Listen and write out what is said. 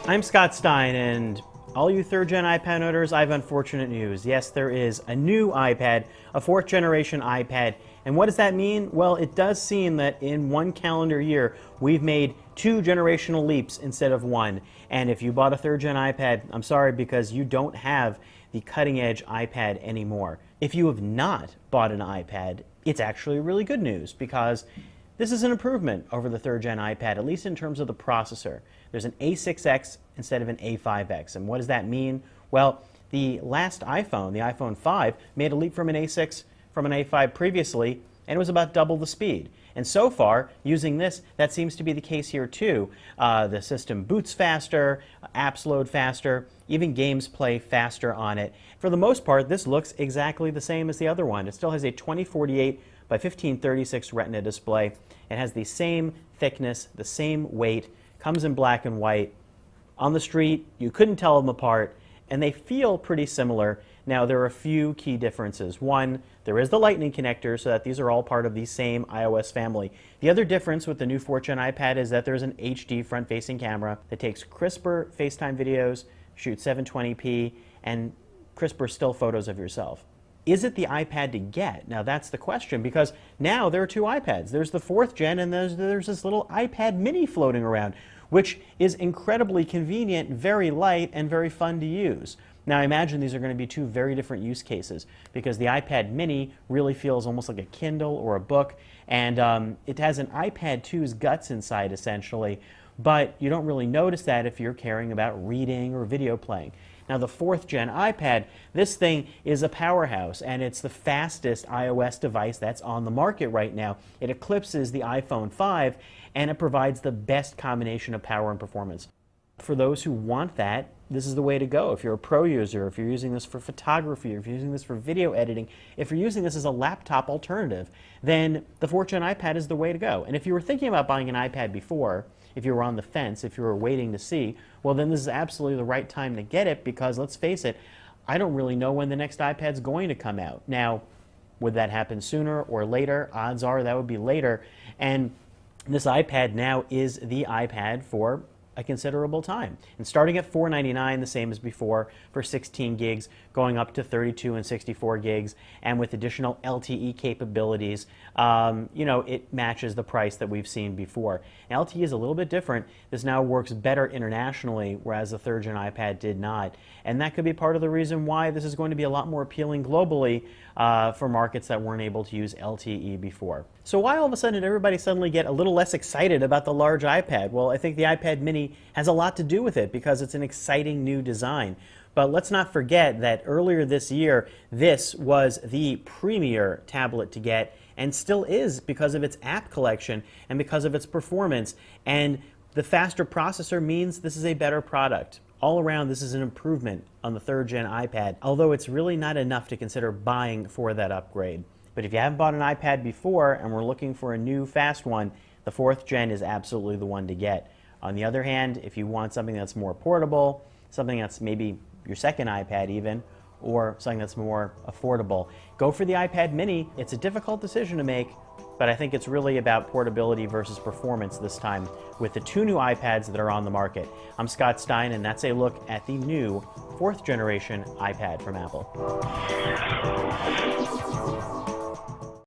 I'm Scott Stein, and all you third-gen iPad owners, I have unfortunate news. Yes, there is a new iPad, a fourth-generation iPad, and what does that mean? Well, it does seem that in one calendar year, we've made two generational leaps instead of one. And if you bought a third-gen iPad, I'm sorry, because you don't have the cutting-edge iPad anymore. If you have not bought an iPad, it's actually really good news, because this is an improvement over the third-gen iPad, at least in terms of the processor. There's an A6X instead of an A5X. And what does that mean? Well, the last iPhone, the iPhone 5, made a leap from an A6 from an A5 previously, and it was about double the speed. And so far, using this, that seems to be the case here too. The system boots faster, apps load faster, even games play faster on it. For the most part, this looks exactly the same as the other one. It still has a 2048 by 1536 Retina display. It has the same thickness, the same weight, comes in black and white. On the street, you couldn't tell them apart, and they feel pretty similar. Now, there are a few key differences. One, there is the Lightning connector, so that these are all part of the same iOS family. The other difference with the new 4th Gen iPad is that there's an HD front-facing camera that takes crisper FaceTime videos, shoots 720p, and crisper still photos of yourself. Is it the iPad to get? Now that's the question, because now there are two iPads. There's the 4th Gen, and there's this little iPad mini floating around, which is incredibly convenient, very light, and very fun to use. Now I imagine these are going to be two very different use cases, because the iPad mini really feels almost like a Kindle or a book, and it has an iPad 2's guts inside essentially, but you don't really notice that if you're caring about reading or video playing. Now the 4th Gen iPad, this thing is a powerhouse, and it's the fastest iOS device that's on the market right now. It eclipses the iPhone 5, and it provides the best combination of power and performance. For those who want that, this is the way to go. If you're a pro user, if you're using this for photography, if you're using this for video editing, if you're using this as a laptop alternative, then the 4th Gen iPad is the way to go. And if you were thinking about buying an iPad before, if you were on the fence, if you were waiting to see, well then this is absolutely the right time to get it, because let's face it, I don't really know when the next iPad's going to come out. Now, would that happen sooner or later? Odds are that would be later. And this iPad now is the iPad for a considerable time. And starting at $499, the same as before, for 16 gigs, going up to 32 and 64 gigs, and with additional LTE capabilities, you know, it matches the price that we've seen before. Now, LTE is a little bit different. This now works better internationally, whereas the 3rd Gen iPad did not. And that could be part of the reason why this is going to be a lot more appealing globally for markets that weren't able to use LTE before. So why all of a sudden did everybody suddenly get a little less excited about the large iPad? Well, I think the iPad mini has a lot to do with it, because it's an exciting new design. But let's not forget that earlier this year, this was the premier tablet to get, and still is, because of its app collection and because of its performance. And the faster processor means this is a better product. All around, this is an improvement on the 3rd Gen iPad, although it's really not enough to consider buying for that upgrade. But if you haven't bought an iPad before and we're looking for a new fast one, the 4th Gen is absolutely the one to get. On the other hand, if you want something that's more portable, something that's maybe your second iPad even, or something that's more affordable, go for the iPad mini. It's a difficult decision to make, but I think it's really about portability versus performance this time with the two new iPads that are on the market. I'm Scott Stein, and that's a look at the new 4th generation iPad from Apple.